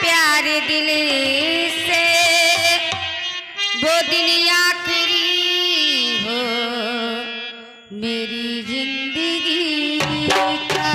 प्यार दिल से वो दिन आखिरी हो मेरी जिंदगी का।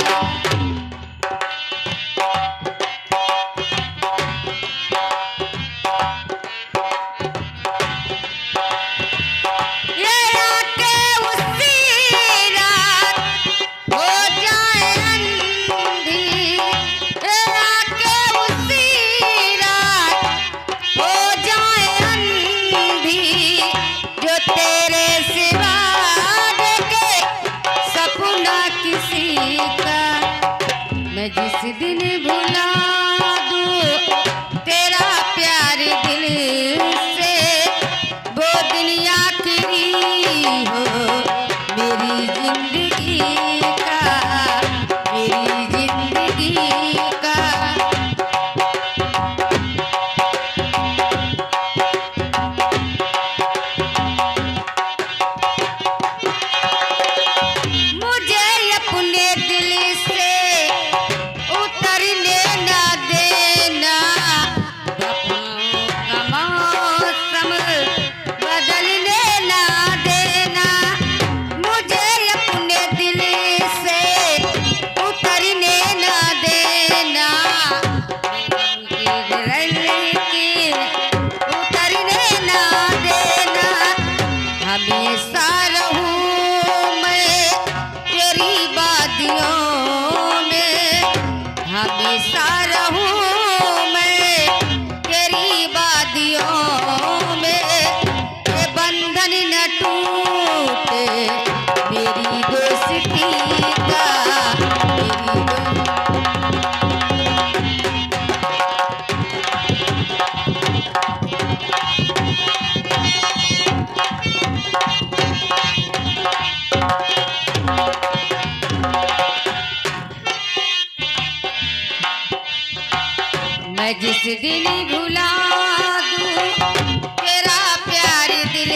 मैं जिस दिन भुला दूं तेरा प्यार दिल से वो दिन आखिरी हो मेरी जिंदगी का, मेरी जिंदगी का। मुझे अपने दिल से हमेशा रहूं मैं तेरी वादियों में, हमेशा रहूं मैं तेरी वादियों में। ये बंधन न टूटे मेरी दोस्ती का, मेरी मैं जिस दिन भुला दूं तेरा प्यार दिल